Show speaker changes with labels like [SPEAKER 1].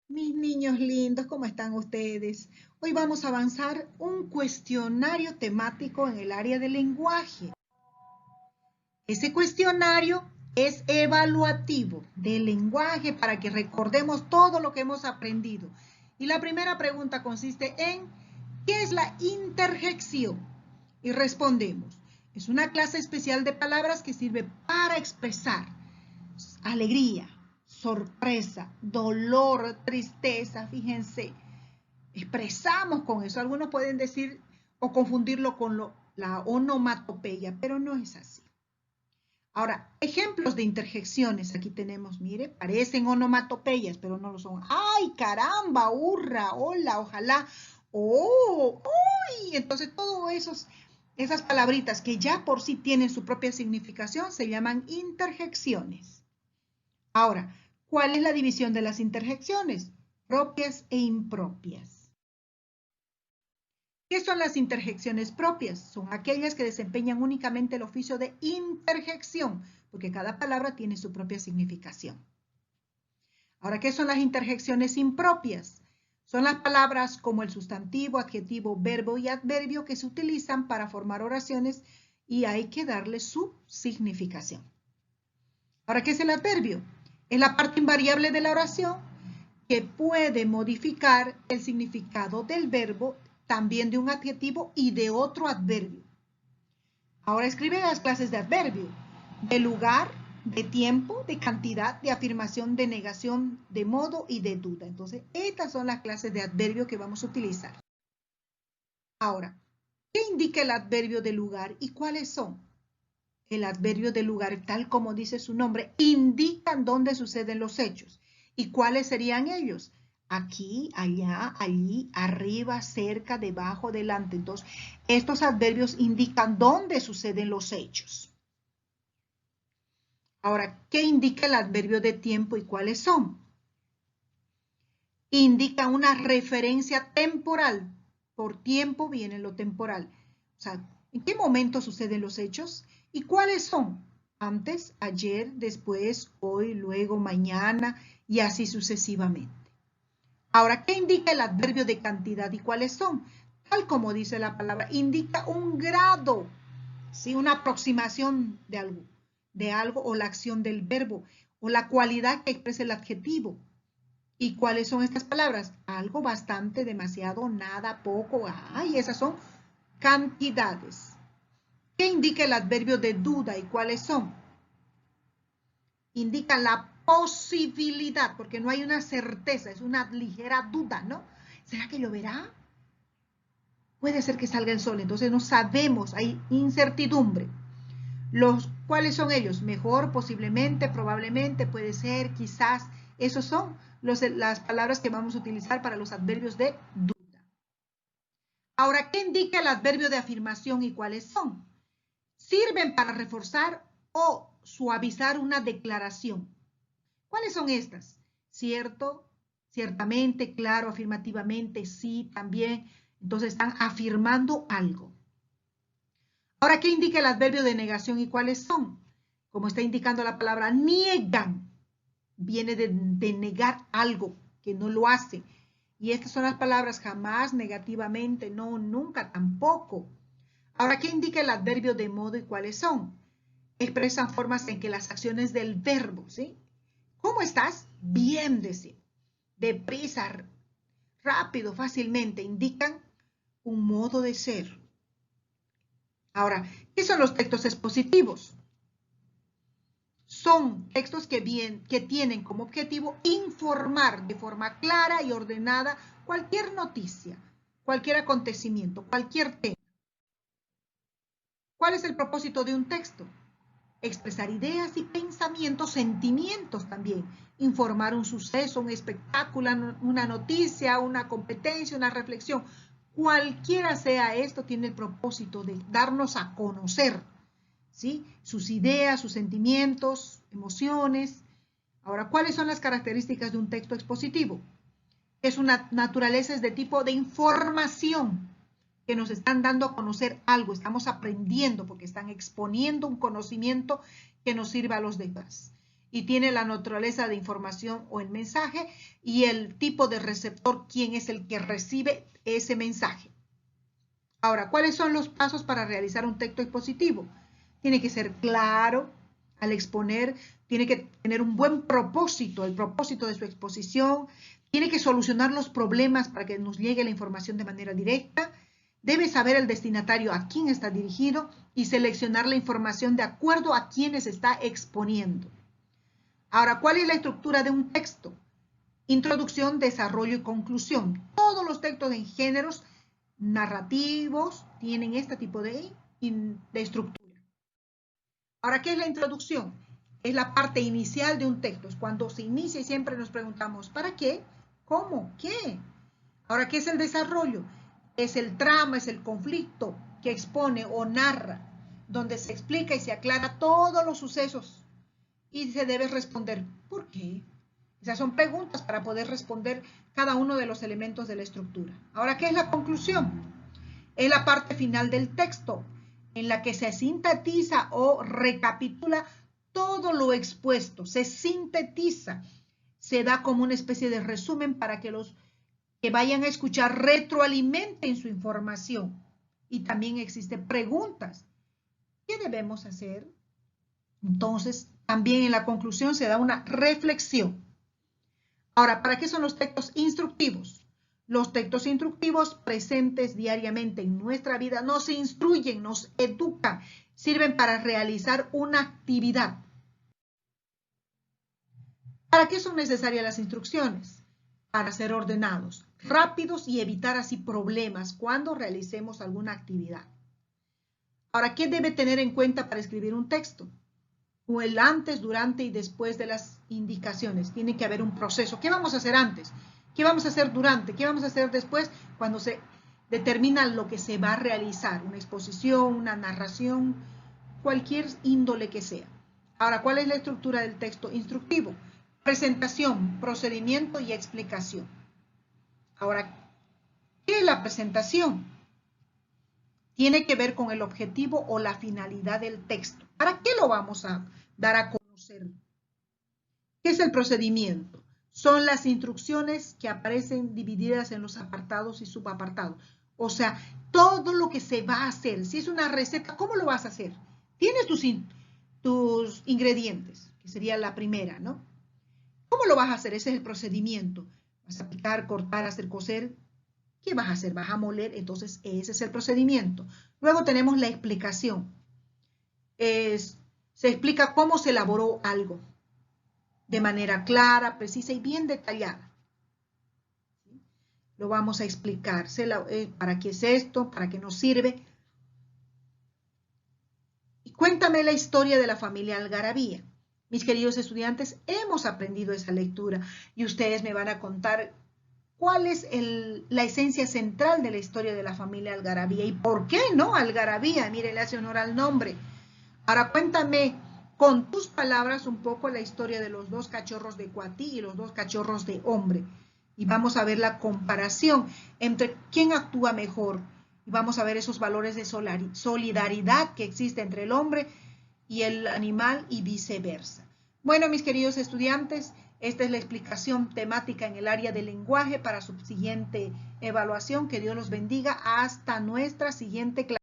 [SPEAKER 1] Mis niños lindos, ¿cómo están ustedes? Hoy vamos a avanzar un cuestionario temático en el área del lenguaje. Ese cuestionario es evaluativo del lenguaje para que recordemos todo lo que hemos aprendido. Y la primera pregunta consiste en, ¿qué es la interjección? Y respondemos, es una clase especial de palabras que sirve para expresar alegría, sorpresa, dolor, tristeza, fíjense, expresamos con eso. Algunos pueden decir o confundirlo con la onomatopeya, pero no es así. Ahora, ejemplos de interjecciones. Aquí tenemos, mire, parecen onomatopeyas, pero no lo son. ¡Ay, caramba! ¡Hurra! ¡Hola! ¡Ojalá! ¡Oh! ¡Uy! Entonces, esas palabritas que ya por sí tienen su propia significación se llaman interjecciones. Ahora, ¿cuál es la división de las interjecciones? Propias e impropias. ¿Qué son las interjecciones propias? Son aquellas que desempeñan únicamente el oficio de interjección, porque cada palabra tiene su propia significación. Ahora, ¿qué son las interjecciones impropias? Son las palabras como el sustantivo, adjetivo, verbo y adverbio que se utilizan para formar oraciones y hay que darle su significación. Ahora, ¿qué es el adverbio? Es la parte invariable de la oración que puede modificar el significado del verbo, también de un adjetivo y de otro adverbio. Ahora escribe las clases de adverbio: de lugar, de tiempo, de cantidad, de afirmación, de negación, de modo y de duda. Entonces, estas son las clases de adverbio que vamos a utilizar. Ahora, ¿qué indica el adverbio de lugar y cuáles son? El adverbio de lugar, tal como dice su nombre, indican dónde suceden los hechos. ¿Y cuáles serían ellos? Aquí, allá, allí, arriba, cerca, debajo, delante. Entonces, estos adverbios indican dónde suceden los hechos. Ahora, ¿qué indica el adverbio de tiempo y cuáles son? Indica una referencia temporal. Por tiempo viene lo temporal. O sea, ¿en qué momento suceden los hechos? ¿Y cuáles son? Antes, ayer, después, hoy, luego, mañana y así sucesivamente. Ahora, ¿qué indica el adverbio de cantidad y cuáles son? Tal como dice la palabra, indica un grado, ¿sí? Una aproximación de algo o la acción del verbo o la cualidad que expresa el adjetivo. ¿Y cuáles son estas palabras? Algo, bastante, demasiado, nada, poco. Ay, esas son cantidades. ¿Qué indica el adverbio de duda y cuáles son? Indica la posibilidad, porque no hay una certeza, es una ligera duda, ¿no? ¿Será que lloverá? Puede ser que salga el sol, entonces no sabemos, hay incertidumbre. ¿Cuáles son ellos? Mejor, posiblemente, probablemente, puede ser, quizás. Esos son las palabras que vamos a utilizar para los adverbios de duda. Ahora, ¿qué indica el adverbio de afirmación y cuáles son? Sirven para reforzar o suavizar una declaración. ¿Cuáles son estas? Cierto, ciertamente, claro, afirmativamente, sí, también. Entonces están afirmando algo. Ahora, ¿qué indica el adverbio de negación y cuáles son? Como está indicando la palabra niegan, viene de negar algo, que no lo hace. Y estas son las palabras jamás, negativamente, no, nunca, tampoco. Ahora, ¿qué indica el adverbio de modo y cuáles son? Expresan formas en que las acciones del verbo, ¿sí? ¿Cómo estás? Bien, decir. Deprisa, rápido, fácilmente, indican un modo de ser. Ahora, ¿qué son los textos expositivos? Son textos que tienen como objetivo informar de forma clara y ordenada cualquier noticia, cualquier acontecimiento, cualquier tema. ¿Cuál es el propósito de un texto? Expresar ideas y pensamientos, sentimientos también, informar un suceso, un espectáculo, una noticia, una competencia, una reflexión. Cualquiera sea esto, tiene el propósito de darnos a conocer, ¿sí? Sus ideas, sus sentimientos, emociones. Ahora, ¿cuáles son las características de un texto expositivo? Es una naturaleza, es de tipo de información, que nos están dando a conocer algo, estamos aprendiendo porque están exponiendo un conocimiento que nos sirva a los demás. y tiene la naturaleza de información o el mensaje y el tipo de receptor, quién es el que recibe ese mensaje. Ahora, ¿cuáles son los pasos para realizar un texto expositivo? Tiene que ser claro al exponer, tiene que tener un buen propósito, el propósito de su exposición, tiene que solucionar los problemas para que nos llegue la información de manera directa, debe saber el destinatario a quién está dirigido y seleccionar la información de acuerdo a quienes está exponiendo. Ahora, ¿cuál es la estructura de un texto? Introducción, desarrollo y conclusión. Todos los textos en géneros narrativos tienen este tipo de estructura. Ahora, ¿qué es la introducción? Es la parte inicial de un texto. Es cuando se inicia y siempre nos preguntamos, ¿para qué? ¿Cómo? ¿Qué? Ahora, ¿qué es el desarrollo? Es el trama, es el conflicto que expone o narra, donde se explica y se aclara todos los sucesos y se debe responder, ¿por qué? Esas son preguntas para poder responder cada uno de los elementos de la estructura. Ahora, ¿qué es la conclusión? Es la parte final del texto, en la que se sintetiza o recapitula todo lo expuesto, se sintetiza, se da como una especie de resumen para que los que vayan a escuchar retroalimenten su información. Y también existen preguntas. ¿Qué debemos hacer? Entonces, también en la conclusión se da una reflexión. Ahora, ¿para qué son los textos instructivos? Los textos instructivos presentes diariamente en nuestra vida nos instruyen, nos educan, sirven para realizar una actividad. ¿Para qué son necesarias las instrucciones? Para ser ordenados, rápidos y evitar así problemas cuando realicemos alguna actividad. Ahora, ¿qué debe tener en cuenta para escribir un texto? O el antes, durante y después de las indicaciones. Tiene que haber un proceso. ¿Qué vamos a hacer antes? ¿Qué vamos a hacer durante? ¿Qué vamos a hacer después? Cuando se determina lo que se va a realizar, una exposición, una narración, cualquier índole que sea. Ahora, ¿cuál es la estructura del texto instructivo? Presentación, procedimiento y explicación. Ahora, ¿qué es la presentación? Tiene que ver con el objetivo o la finalidad del texto. ¿Para qué lo vamos a dar a conocer? ¿Qué es el procedimiento? Son las instrucciones que aparecen divididas en los apartados y subapartados. O sea, todo lo que se va a hacer. Si es una receta, ¿cómo lo vas a hacer? Tienes tus ingredientes, que sería la primera, ¿no? ¿Cómo lo vas a hacer? Ese es el procedimiento. Vas a picar, cortar, hacer cocer. ¿Qué vas a hacer? Vas a moler. Entonces, ese es el procedimiento. Luego tenemos la explicación. Se explica cómo se elaboró algo de manera clara, precisa y bien detallada. Lo vamos a explicar. ¿Para qué es esto? ¿Para qué nos sirve? Y cuéntame la historia de la familia Algarabía. Mis queridos estudiantes, hemos aprendido esa lectura y ustedes me van a contar cuál es la esencia central de la historia de la familia Algarabía y por qué no Algarabía. Mire, le hace honor al nombre. Ahora cuéntame con tus palabras un poco la historia de los dos cachorros de Coatí y los dos cachorros de Hombre. Y vamos a ver la comparación entre quién actúa mejor. Y vamos a ver esos valores de solidaridad que existe entre el hombre y el animal y viceversa. Bueno, mis queridos estudiantes, esta es la explicación temática en el área del lenguaje para su siguiente evaluación. Que Dios los bendiga hasta nuestra siguiente clase.